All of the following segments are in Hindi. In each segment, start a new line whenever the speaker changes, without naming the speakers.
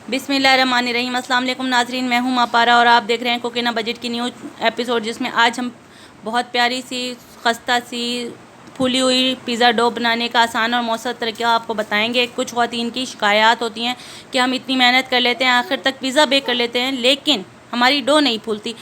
बिस्मिल्लाहिर्रहमानिर्रहीम। अस्सलाम वालेकुम नाजरीन, मैं हूं मापारा और आप देख रहे हैं कुकिंग बजट की न्यू एपिसोड, जिसमें आज हम बहुत प्यारी सी खस्ता सी फूली हुई पिज़्ज़ा डो बनाने का आसान और मौसर तरीका आपको बताएंगे। कुछ ख़वातीन की शिकायत होती हैं कि हम इतनी मेहनत कर लेते हैं, आखिर तक पिज़्ज़ा बेक कर लेते हैं, लेकिन हमारी डो नहीं फूलती।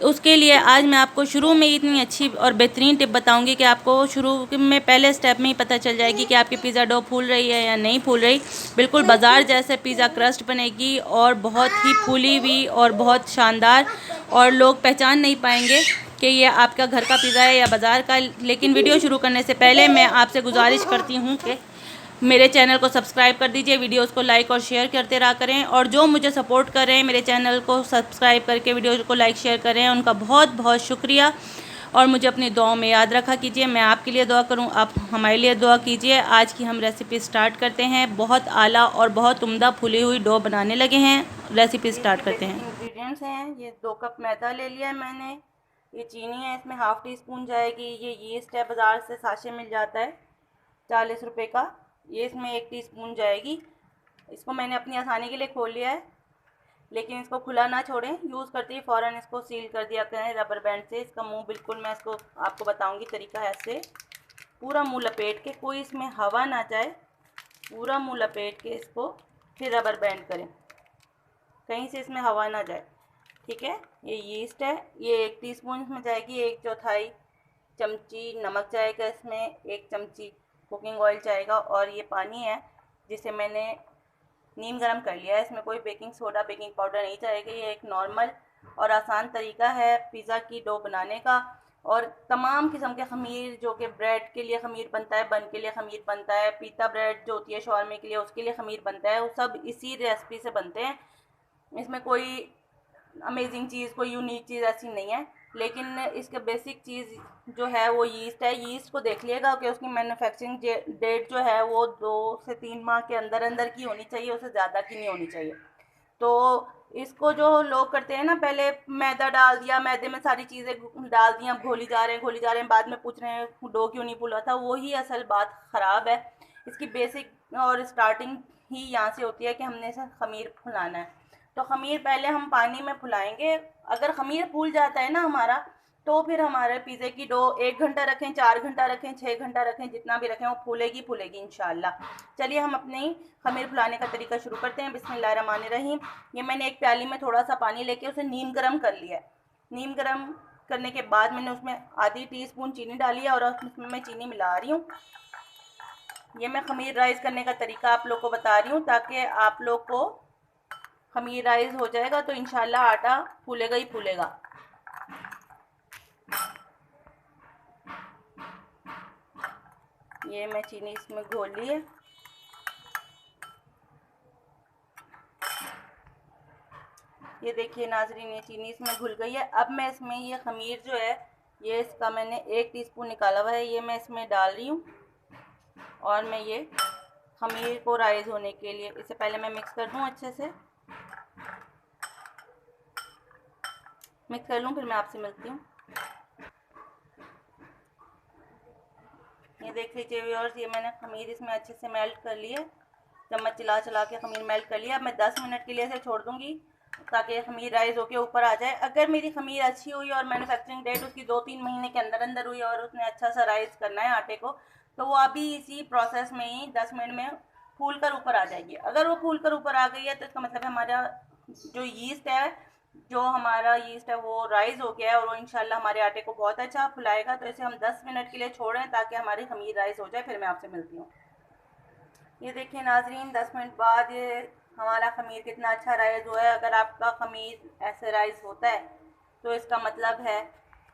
उसके लिए आज मैं आपको शुरू में इतनी अच्छी और बेहतरीन टिप बताऊंगी कि आपको शुरू में पहले स्टेप में ही पता चल जाएगी कि आपकी पिज़्ज़ा डो फूल रही है या नहीं फूल रही। बिल्कुल बाज़ार जैसे पिज़्ज़ा क्रस्ट बनेगी और बहुत ही फूली हुई और बहुत शानदार, और लोग पहचान नहीं पाएंगे कि ये आपका घर का पिज़्ज़ा है या बाज़ार का। लेकिन वीडियो शुरू करने से पहले मैं आपसे गुजारिश करती हूँ कि मेरे चैनल को सब्सक्राइब कर दीजिए, वीडियोस को लाइक और शेयर करते रहा करें, और जो मुझे सपोर्ट कर रहे हैं मेरे चैनल को सब्सक्राइब करके वीडियो को लाइक शेयर करें, उनका बहुत बहुत शुक्रिया। और मुझे अपनी दुआओं में याद रखा कीजिए। मैं आपके लिए दुआ करूं, आप हमारे लिए दुआ कीजिए। आज की हम रेसिपी स्टार्ट करते हैं। बहुत आला और बहुत उम्दा फूली हुई डो बनाने लगे हैं। रेसिपी स्टार्ट करते हैं। इंग्रेडिएंट्स हैं, ये 2 कप मैदा ले लिया है मैंने, ये चीनी है, इसमें हाफ़ टी स्पून जाएगी, ये यीस्ट है, बाज़ार से साशे मिल जाता है 40 रुपये का, ये इसमें 1 टीस्पून जाएगी। इसको मैंने अपनी आसानी के लिए खोल लिया है, लेकिन इसको खुला ना छोड़ें, यूज़ करते ही फ़ौरन इसको सील कर दिया करें रबर बैंड से। इसका मुंह बिल्कुल, मैं इसको आपको बताऊंगी तरीका है, ऐसे पूरा मुंह लपेट के, कोई इसमें हवा ना जाए, पूरा मुंह लपेट के इसको फिर रबर बैंड करें, कहीं से इसमें हवा ना जाए। ठीक है, ये यीस्ट है, ये 1 टीस्पून इसमें जाएगी, 1/4 चमची नमक जाएगा इसमें, 1 चमची कुकिंग ऑयल जाएगा, और ये पानी है जिसे मैंने नीम गरम कर लिया है। इसमें कोई बेकिंग सोडा बेकिंग पाउडर नहीं जाएगा। ये एक नॉर्मल और आसान तरीका है पिज़्ज़ा की डो बनाने का। और तमाम किस्म के ख़मीर, जो कि ब्रेड के लिए ख़मीर बनता है, बन के लिए ख़मीर बनता है, पीता ब्रेड जो होती है शॉर्मे के लिए, उसके लिए ख़मीर बनता है, वो सब इसी रेसिपी से बनते हैं। इसमें कोई अमेजिंग चीज़, कोई यूनिक चीज़ ऐसी नहीं है, लेकिन इसका बेसिक चीज़ जो है वो यीस्ट है। यीस्ट को देख लिएगा कि उसकी मैन्युफैक्चरिंग डेट जो है वो 2 से 3 माह के अंदर अंदर की होनी चाहिए, उससे ज़्यादा की नहीं होनी चाहिए। तो इसको जो लोग करते हैं ना, पहले मैदा डाल दिया, मैदे में सारी चीज़ें डाल दी, अब घोली जा रहे हैं घोली जा रहे हैं, बाद में पूछ रहे हैं डो क्यों नहीं फूला था, वही असल बात ख़राब है। इसकी बेसिक और स्टार्टिंग ही यहाँ से होती है कि हमने इसे ख़मीर फुलाना है। तो ख़मीर पहले हम पानी में फुलाएंगे। अगर ख़मीर फूल जाता है ना हमारा, तो फिर हमारे पिज़्ज़े की डो 1 घंटा रखें, 4 घंटा रखें, 6 घंटा रखें, जितना भी रखें वो फूलेगी फूलेगी इंशाल्लाह। चलिए हम अपनी ख़मीर फुलाने का तरीका शुरू करते हैं। बिस्मिल्लाहिर्रहमानिर्रहीम। ये मैंने एक प्याली में थोड़ा सा पानी लेके उसे नीम गर्म कर लिया है। नीम गर्म करने के बाद मैंने उसमें आधी टीस्पून चीनी डाली है, और उसमें मैं चीनी मिला रही हूँ। ये मैं ख़मीर राइस करने का तरीका आप लोग को बता रही हूँ, ताकि आप लोग को ख़मीर राइस हो जाएगा तो इंशाल्लाह आटा फूलेगा ही फूलेगा। ये मैं चीनी इसमें घोल ली है। ये देखिए नाजरीन, ये चीनी इसमें घुल गई है। अब मैं इसमें ये ख़मीर जो है, ये इसका मैंने 1 टीस्पून निकाला हुआ है, ये मैं इसमें डाल रही हूँ। और मैं ये ख़मीर को राइस होने के लिए, इससे पहले मैं मिक्स कर दूँ, अच्छे से मिक्स कर लूँ, फिर मैं आपसे मिलती हूँ। ये देख लीजिए व्यूअर्स, ये मैंने ख़मीर इसमें अच्छे से मेल्ट कर ली है, चम्मच चला चला के ख़मीर मेल्ट कर लिया। अब मैं 10 मिनट के लिए इसे छोड़ दूँगी ताकि ख़मीर राइस होके ऊपर आ जाए। अगर मेरी ख़मीर अच्छी हुई और मैन्युफैक्चरिंग डेट उसकी 2-3 महीने के अंदर अंदर हुई और उसने अच्छा सा राइस करना है आटे को, तो वो अभी इसी प्रोसेस में ही 10 मिनट में फूल कर ऊपर आ जाएगी। अगर वो फूल कर ऊपर आ गई है तो इसका मतलब है हमारा जो यीस्ट है, वो राइस हो गया है, और वो इंशाल्लाह हमारे आटे को बहुत अच्छा फुलाएगा। तो इसे हम 10 मिनट के लिए छोड़ें ताकि हमारी ख़मीर राइस हो जाए, फिर मैं आपसे मिलती हूँ। ये देखिए नाजरीन, 10 मिनट बाद ये हमारा ख़मीर कितना अच्छा राइस हुआ है। अगर आपका ख़मीर ऐसे राइस होता है तो इसका मतलब है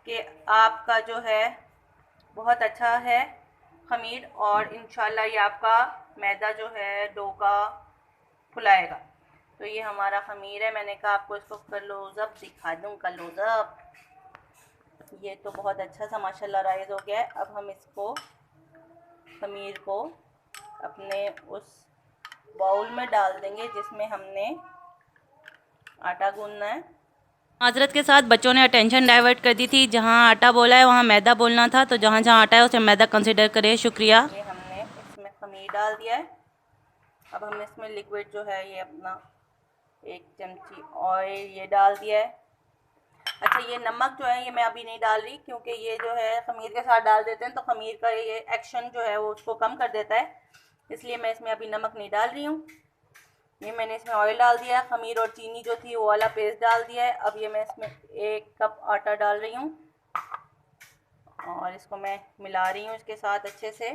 कि आपका जो है बहुत अच्छा है ख़मीर, और इंशाल्लाह ये आपका मैदा जो है डो का फुलाएगा। तो ये हमारा ख़मीर है, मैंने कहा आपको इसको क्लोज़अप दिखा दूँ, क्लोज़अप। ये तो बहुत अच्छा सा माशाल्लाह राइस हो गया है। अब हम इसको ख़मीर को अपने उस बाउल में डाल देंगे जिसमें हमने आटा गूंदना है। माजरत के साथ बच्चों ने अटेंशन डाइवर्ट कर दी थी, जहाँ आटा बोला है वहाँ मैदा बोलना था, तो जहाँ जहाँ आटा है उसे मैदा कंसिडर करें। शुक्रिया। ये हमने इसमें ख़मीर डाल दिया है। अब हम इसमें लिक्विड जो है ये अपना 1 चमची ऑयल ये डाल दिया है। अच्छा, ये नमक जो है ये मैं अभी नहीं डाल रही, क्योंकि ये जो है खमीर के साथ डाल देते हैं तो खमीर का ये एक्शन जो है वो उसको कम कर देता है, इसलिए मैं इसमें अभी नमक नहीं डाल रही हूँ। ये मैंने इसमें ऑयल डाल दिया है, खमीर और चीनी जो थी वो वाला पेस्ट डाल दिया है। अब ये मैं इसमें 1 कप आटा डाल रही हूँ और इसको मैं मिला रही हूँ इसके साथ अच्छे से।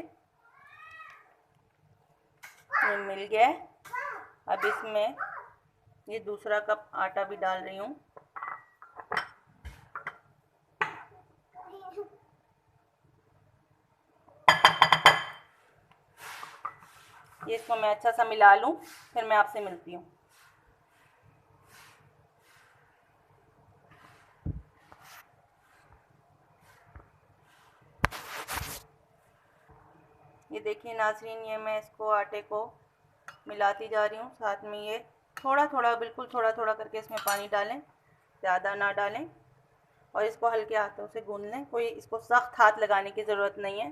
ये मिल गया है। अब इसमें ये दूसरा कप आटा भी डाल रही हूँ। ये इसको मैं अच्छा सा मिला लूँ, फिर मैं आपसे मिलती हूँ। ये देखिए नाज़रीन, ये मैं इसको आटे को मिलाती जा रही हूँ। साथ में ये थोड़ा थोड़ा, बिल्कुल थोड़ा थोड़ा करके इसमें पानी डालें, ज़्यादा ना डालें, और इसको हल्के हाथों से गूंद लें। कोई इसको सख्त हाथ लगाने की ज़रूरत नहीं है।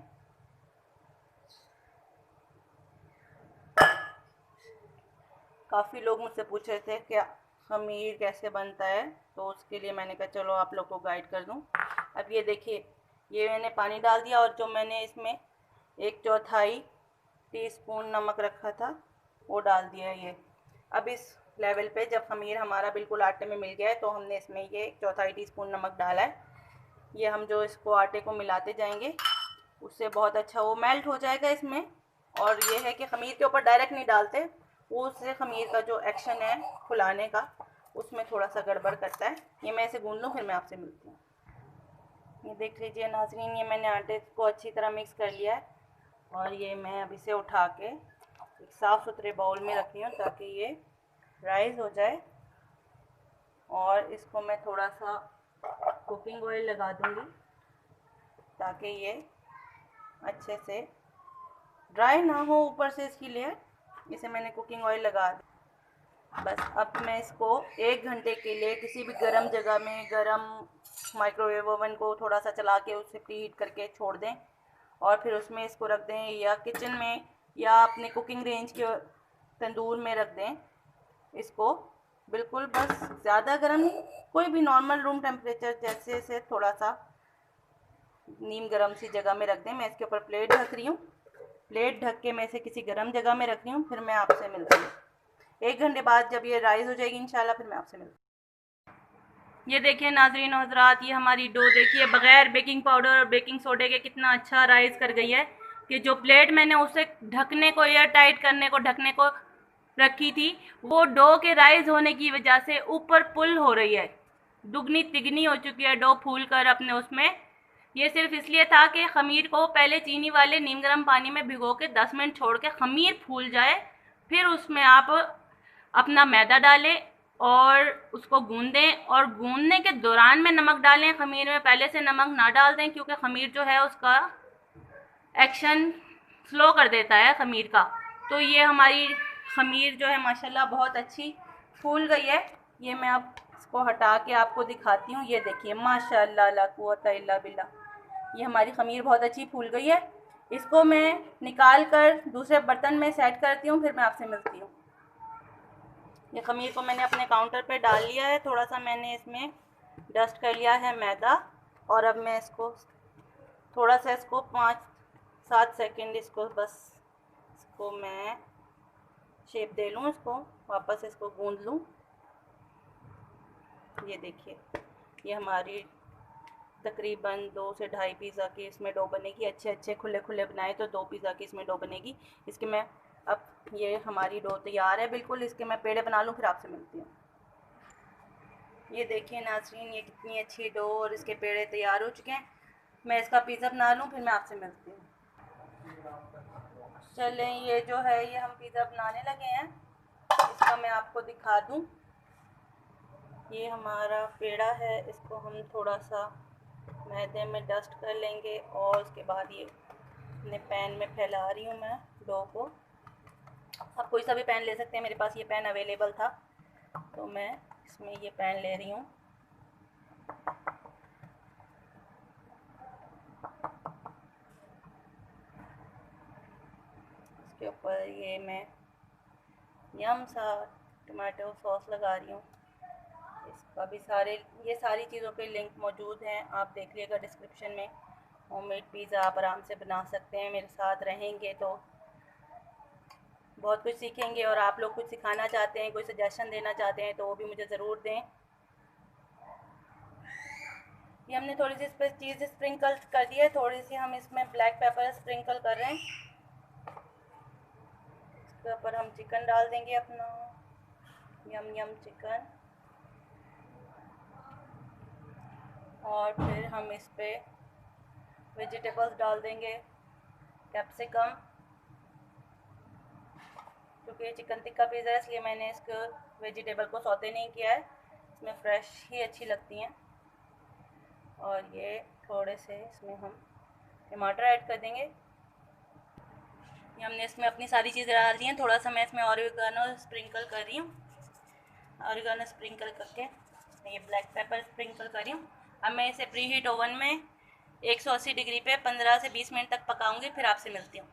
काफ़ी लोग मुझसे पूछ रहे थे कि खमीर कैसे बनता है, तो उसके लिए मैंने कहा चलो आप लोग को गाइड कर दूं। अब ये देखिए, ये मैंने पानी डाल दिया और जो मैंने इसमें 1/4 टीस्पून नमक रखा था वो डाल दिया है ये। अब इस लेवल पे जब खमीर हमारा बिल्कुल आटे में मिल गया है तो हमने इसमें ये 1/4 टीस्पून नमक डाला है। ये हम जो इसको आटे को मिलाते जाएंगे उससे बहुत अच्छा वो मेल्ट हो जाएगा इसमें। और ये है कि खमीर के ऊपर डायरेक्ट नहीं डालते, वो उससे खमीर का जो एक्शन है फुलाने का उसमें थोड़ा सा गड़बड़ करता है। ये मैं इसे गूंद लूँ, फिर मैं आपसे मिलती हूँ। ये देख लीजिए नाज़रीन, ये मैंने आटे को अच्छी तरह मिक्स कर लिया है और ये मैं अब इसे उठा के एक साफ़ सुथरे बाउल में रखी हूँ ताकि ये राइस हो जाए। और इसको मैं थोड़ा सा कुकिंग ऑयल लगा दूँगी ताकि ये अच्छे से ड्राई ना हो ऊपर से इसकी लेयर। इसे मैंने कुकिंग ऑयल लगा दी। बस अब मैं इसको 1 घंटे के लिए किसी भी गर्म जगह में, गर्म माइक्रोवेव ओवन को थोड़ा सा चला के उसे प्रीहीट करके छोड़ दें और फिर उसमें इसको रख दें, या किचन में या अपने कुकिंग रेंज के तंदूर में रख दें इसको। बिल्कुल बस ज़्यादा गर्म नहीं, कोई भी नॉर्मल रूम टेम्परेचर जैसे से थोड़ा सा नीम गर्म सी जगह में रख दें। मैं इसके ऊपर प्लेट ढक रही हूँ। प्लेट ढक के मैं इसे किसी गर्म जगह में रख रही हूँ, फिर मैं आपसे मिलती हूँ 1 घंटे बाद जब ये राइस हो जाएगी इंशाल्लाह, फिर मैं आपसे मिलती हूँ। ये देखिए नाज़रीन हज़रात, ये हमारी डो देखिए बग़ैर बेकिंग पाउडर और बेकिंग सोडे के कितना अच्छा राइस कर गई है। कि जो प्लेट मैंने उसे ढकने को, एयर टाइट करने को, ढकने को रखी थी, वो डो के राइस होने की वजह से ऊपर पुल हो रही है, दुगनी तिगनी हो चुकी है डो फूल कर अपने उसमें। ये सिर्फ इसलिए था कि खमीर को पहले चीनी वाले नीम गर्म पानी में भिगो के 10 मिनट छोड़ के खमीर फूल जाए, फिर उसमें आप अपना मैदा डालें और उसको गूंदें, और गूंदने के दौरान में नमक डालें खमीर में, पहले से नमक ना डाल दें क्योंकि खमीर जो है उसका एक्शन स्लो कर देता है खमीर का। तो ये हमारी खमीर जो है माशाल्लाह बहुत अच्छी फूल गई है। ये मैं अब इसको हटा के आपको दिखाती हूँ। ये देखिए माशाल्लाह ला कुव्वता इल्ला बिल्लाह, ये हमारी खमीर बहुत अच्छी फूल गई है। इसको मैं निकाल कर दूसरे बर्तन में सेट करती हूँ, फिर मैं आपसे मिलती हूँ। ये खमीर को मैंने अपने काउंटर पे डाल लिया है, थोड़ा सा मैंने इसमें डस्ट कर लिया है मैदा, और अब मैं इसको थोड़ा सा इसको 5-7 सेकंड इसको बस इसको मैं शेप दे लूँ, इसको वापस इसको गूंद लूँ। ये देखिए, ये हमारी तकरीबन 2 से ढाई पिज़्ज़ा की इसमें डो बनेगी। अच्छे अच्छे खुले खुले बनाए तो 2 पिज़्ज़ा की इसमें डो बनेगी। इसके मैं अब ये हमारी डो तैयार है बिल्कुल, इसके मैं पेड़े बना लूँ, फिर आपसे मिलती हूँ। ये देखिए नाज़रीन, ये कितनी अच्छी डो और इसके पेड़े तैयार हो चुके हैं। मैं इसका पिज़्ज़ा बना लूँ, फिर मैं आपसे मिलती हूँ। चलें, ये जो है ये हम पिज़्ज़ा बनाने लगे हैं, इसका मैं आपको दिखा दूँ। ये हमारा पेड़ा है, इसको हम थोड़ा सा मैदे में डस्ट कर लेंगे और उसके बाद ये अपने पैन में फैला रही हूँ मैं डो को। आप कोई सा भी पैन ले सकते हैं, मेरे पास ये पैन अवेलेबल था तो मैं इसमें ये पैन ले रही हूँ। इसके ऊपर ये मैं यम सा टमाटो सॉस लगा रही हूँ। इसका भी ये सारी चीज़ों के लिंक मौजूद हैं, आप देख लीजिएगा डिस्क्रिप्शन में। होममेड पिज़्ज़ा आप आराम से बना सकते हैं, मेरे साथ रहेंगे तो बहुत कुछ सीखेंगे। और आप लोग कुछ सिखाना चाहते हैं, कोई सजेशन देना चाहते हैं तो वो भी मुझे ज़रूर दें। ये हमने थोड़ी सी इस पर चीज़ स्प्रिंकल कर दी है, थोड़ी सी हम इसमें ब्लैक पेपर स्प्रिंकल कर रहे हैं। इसके ऊपर हम चिकन डाल देंगे अपना, यम यम चिकन। और फिर हम इस पर वेजिटेबल्स डाल देंगे, कैप्सिकम। क्योंकि ये चिकन टिक्का पिज़्ज़ा है इसलिए मैंने इसको वेजिटेबल को सौते नहीं किया है, इसमें फ्रेश ही अच्छी लगती हैं। और ये थोड़े से इसमें हम टमाटर ऐड कर देंगे। ये हमने इसमें अपनी सारी चीज़ें डाल दी हैं। थोड़ा सा मैं इसमें ऑरिगेनो स्प्रिंकल कर रही हूँ, ऑरिगेनो स्प्रिंकल करके ये ब्लैक पेपर स्प्रिंकल कर रही हूँ। अब मैं इसे प्री हीट ओवन में 180 डिग्री पे 15 से 20 मिनट तक पकाऊंगी, फिर आपसे मिलती हूँ।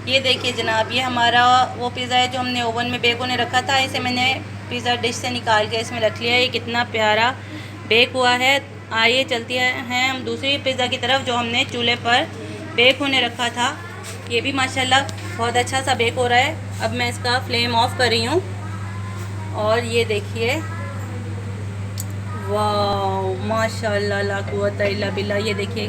ये देखिए जनाब, ये हमारा वो पिज़्ज़ा है जो हमने ओवन में बेक होने रखा था। इसे मैंने पिज़्ज़ा डिश से निकाल के इसमें रख लिया है। ये कितना प्यारा बेक हुआ है। आइए चलती हैं हम दूसरी पिज़्ज़ा की तरफ जो हमने चूल्हे पर बेक होने रखा था। ये भी माशाल्लाह बहुत अच्छा सा बेक हो रहा है। अब मैं इसका फ्लेम ऑफ कर रही हूँ और ये देखिए, वाह माशाल्लाह ला कुव्वता इल्ला बिल्लाह। ये देखिए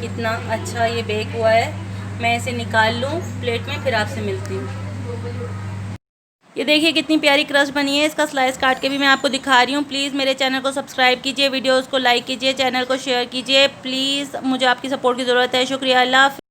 कितना अच्छा ये बेक हुआ है। मैं इसे निकाल लूँ प्लेट में, फिर आपसे मिलती हूँ। ये देखिए कितनी प्यारी क्रस्ट बनी है। इसका स्लाइस काट के भी मैं आपको दिखा रही हूँ। प्लीज़ मेरे चैनल को सब्सक्राइब कीजिए, वीडियोस को लाइक कीजिए, चैनल को शेयर कीजिए। प्लीज़ मुझे आपकी सपोर्ट की ज़रूरत है। शुक्रिया, अल्लाह।